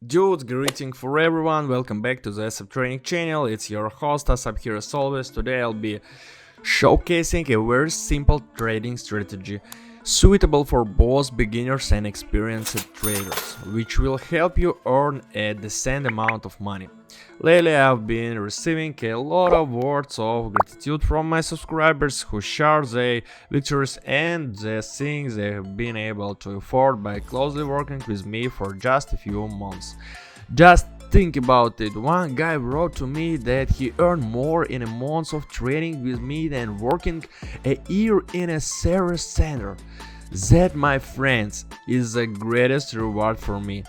Dudes, greeting for everyone, welcome back to the Asab training channel. It's your host Asab here as always. Today I'll be showcasing a very simple trading strategy suitable for both beginners and experienced traders, which will help you earn a decent amount of money. Lately I've been receiving a lot of words of gratitude from my subscribers who share their victories and the things they have been able to afford by closely working with me for just a few months. Just think about it, one guy wrote to me that he earned more in a month of trading with me than working a year in a service center. That, my friends, is the greatest reward for me.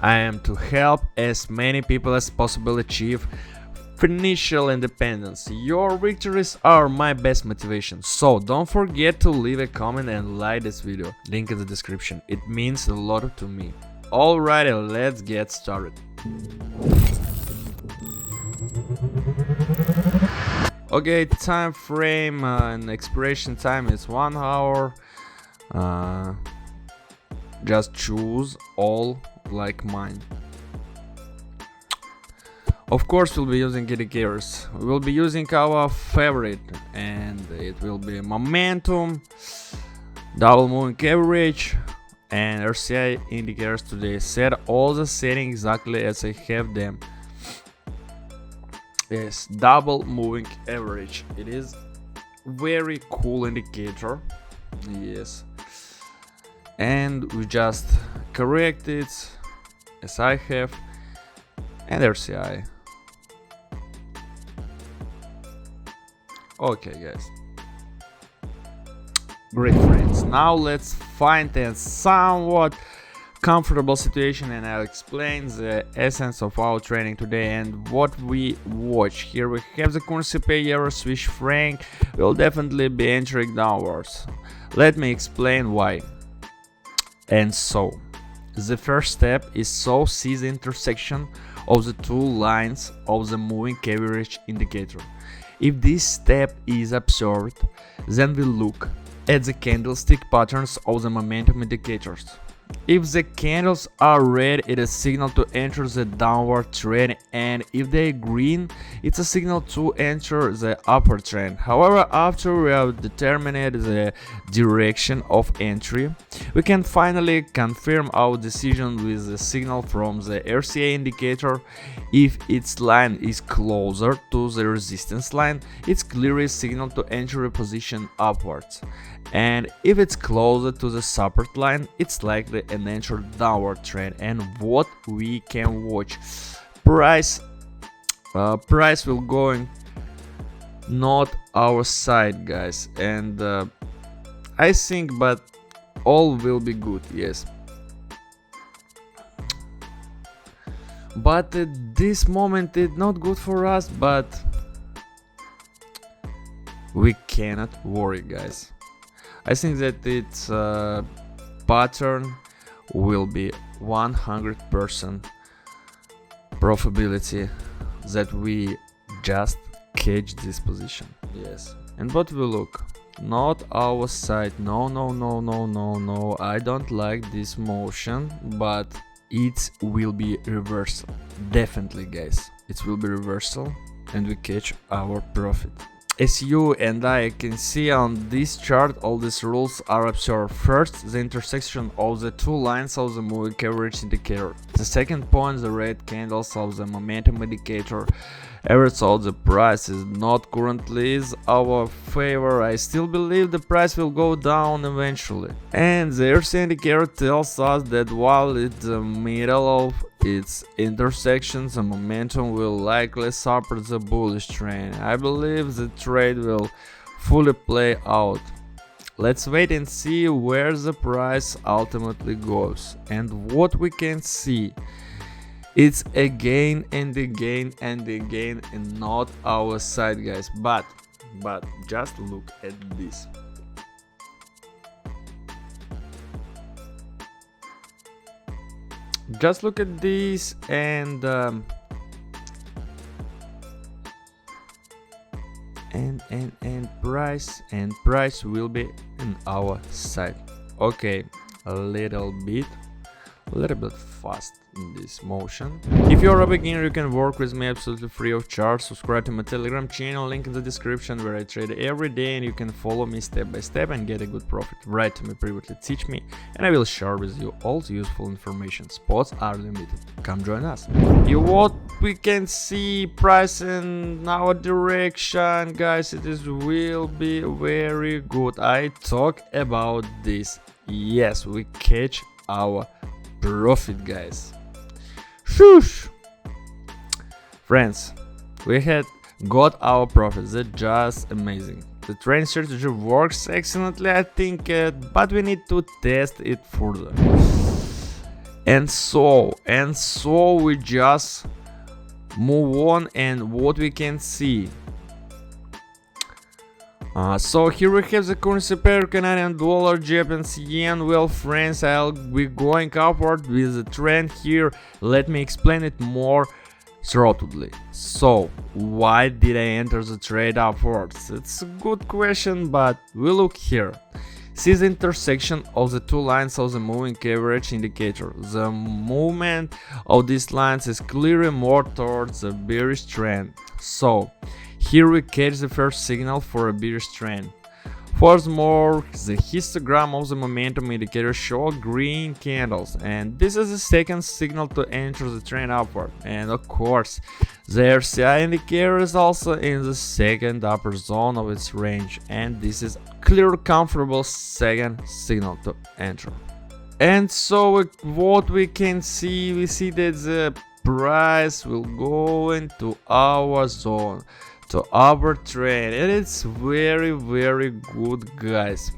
I am to help as many people as possible achieve financial independence. Your victories are my best motivation, so don't forget to leave a comment and like this video. Link in the description. It means a lot to me. Alrighty, let's get started. Okay, time frame and expiration time is 1 hour. Just choose all like mine. Of course we'll be using indicators. We will be using our favorite, and it will be momentum, double moving average, and RCI indicators today. Set all the settings exactly as I have them. Yes, double moving average. It is very cool indicator. Yes, and we just correct it as I have, and RCI. Okay guys, great friends, now let's find a somewhat comfortable situation and I'll explain the essence of our training today and what we watch. Here we have the currency pair euro Swiss franc will definitely be entering downwards. Let me explain why. And so the first step is to see the intersection of the two lines of the moving average indicator. If this step is observed, then we look at the candlestick patterns of the momentum indicators. If the candles are red, it is a signal to enter the downward trend, and if they are green, it's a signal to enter the upward trend. However, after we have determined the direction of entry, we can finally confirm our decision with the signal from the RCA indicator. If its line is closer to the resistance line, it's clearly a signal to enter a position upwards. And if it's closer to the support line, it's likely an enter downward trend. And what we can watch, price will going not our side, guys, and I think but all will be good. Yes, but at this moment it's not good for us, but we cannot worry, guys. I think that its pattern will be 100% probability that we just catch this position. Yes, and what we look, not our side. No, I don't like this motion, but it will be reversal. Definitely, guys, it will be reversal and we catch our profit. As you and I can see on this chart, all these rules are observed. First, the intersection of the two lines of the moving average indicator. The second point, the red candles of the momentum indicator. Even though the price is not currently in our favor, I still believe the price will go down eventually. And the RC indicator tells us that while it's the middle of its intersection, the momentum will likely support the bullish trend. I believe the trade will fully play out. Let's wait and see where the price ultimately goes. And what we can see, it's again and again and again and not our side, guys, but just look at this. Just look at this, and price will be in our side. Okay, a little bit fast, this motion. If you're a beginner, you can work with me absolutely free of charge. Subscribe to my Telegram channel, link in the description, where I trade every day, and you can follow me step by step and get a good profit. Write to me privately, teach me, and I will share with you all the useful information. Spots are limited. Come join us. What we can see, price in our direction, guys, it will be very good. I talk about this. Yes, we catch our profit, guys. Shush! Friends, we had got our profit. That's just amazing. The trading strategy works excellently, I think, but we need to test it further. And so we just move on, and what we can see. So here we have the currency pair, Canadian dollar, Japanese yen. Well, friends, I'll be going upward with the trend here. Let me explain it more thoroughly. So, why did I enter the trade upwards? It's a good question, but we look here. See the intersection of the two lines of the moving average indicator. The movement of these lines is clearly more towards the bearish trend. So, here we catch the first signal for a bearish trend. Furthermore, the histogram of the momentum indicator shows green candles, and this is the second signal to enter the trend upward. And of course, the RSI indicator is also in the second upper zone of its range, and this is clear comfortable second signal to enter. And so what we can see, we see that the price will go into our zone, to our trend, and it's very good, guys.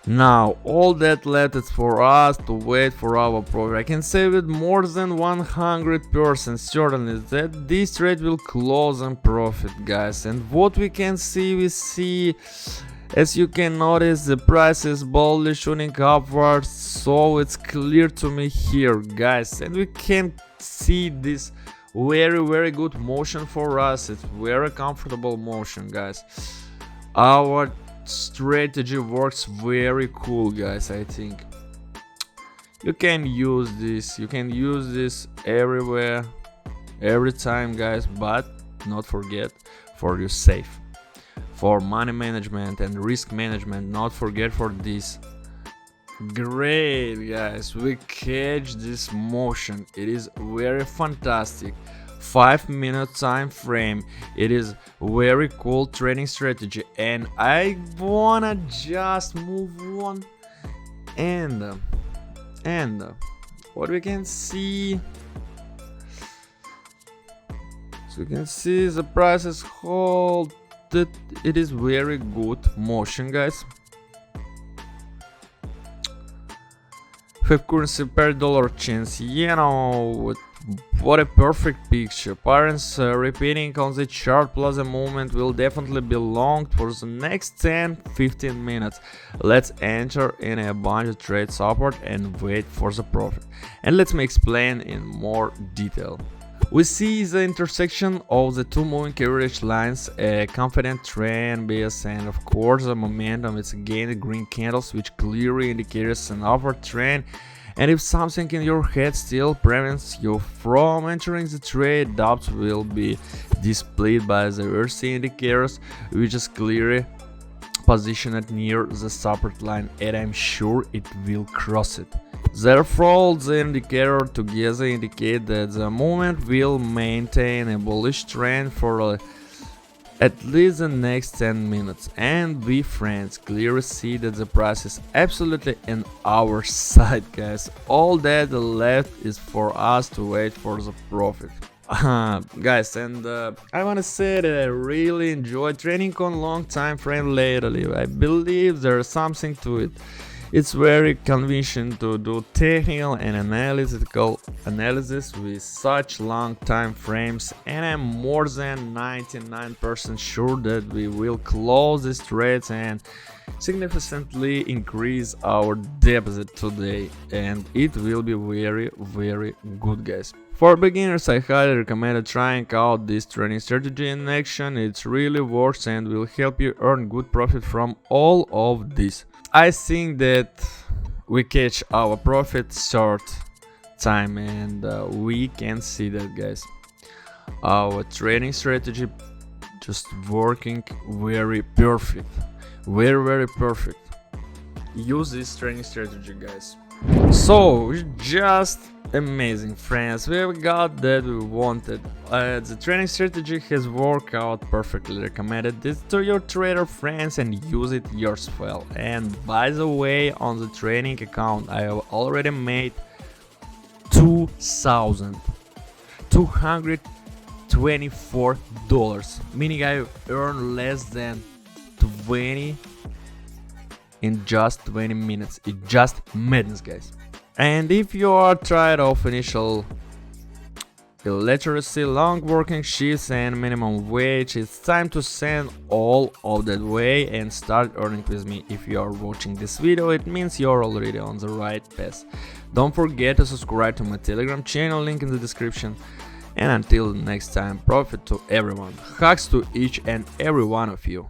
Now all that left is for us to wait for our profit. I can say with more than 100% certainty that this trade will close on profit, guys. And what we can see, we see, as you can notice, the price is boldly shooting upwards, so it's clear to me here, guys, and we can see this very good motion for us. It's very comfortable motion, guys. Our strategy works very cool, guys. I think you can use this everywhere, every time, guys, but not forget, for your safe, for money management and risk management, not forget for this. Great, guys, we catch this motion. It is very fantastic. 5-minute time frame. It is very cool trading strategy, and I wanna just move on. And what we can see, so you can see the prices hold that. It is very good motion, guys. Have currency pair dollar chance, what a perfect picture. Patterns repeating on the chart plus the movement will definitely be long for the next 10-15 minutes. Let's enter in a bunch of trade support and wait for the profit. And let me explain in more detail. We see the intersection of the two moving average lines, a confident trend base, and of course the momentum is again the green candles, which clearly indicates an upward trend. And if something in your head still prevents you from entering the trade, doubts will be displayed by the RSI indicators, which is clearly positioned near the support line, and I'm sure it will cross it. Therefore, the indicator together indicate that the movement will maintain a bullish trend for at least the next 10 minutes, and we, friends, clearly see that the price is absolutely in our side, guys. All that left is for us to wait for the profit. Guys, and I wanna say that I really enjoyed trading on long time frame lately. I believe there's something to it. It's very convenient to do technical and analytical analysis with such long time frames, and I'm more than 99% sure that we will close these trades and significantly increase our deposit today, and it will be very good, guys. For beginners, I highly recommend trying out this trading strategy in action. It really works and will help you earn good profit from all of this. I think that we catch our profit short time, and we can see that, guys, our trading strategy just working very perfect, very perfect. Use this trading strategy, guys. So just amazing, friends, we got that we wanted. The trading strategy has worked out perfectly. Recommended this to your trader friends and use it yourself. And by the way, on the trading account I have already made $2,224, meaning I earned less than 20 in just 20 minutes. It just madness, guys. And if you are tired of initial illiteracy, long working shifts and minimum wage, it's time to send all of that way and start earning with me. If you are watching this video, it means you're already on the right path. Don't forget to subscribe to my Telegram channel, link in the description. And until next time, profit to everyone. Hugs to each and every one of you.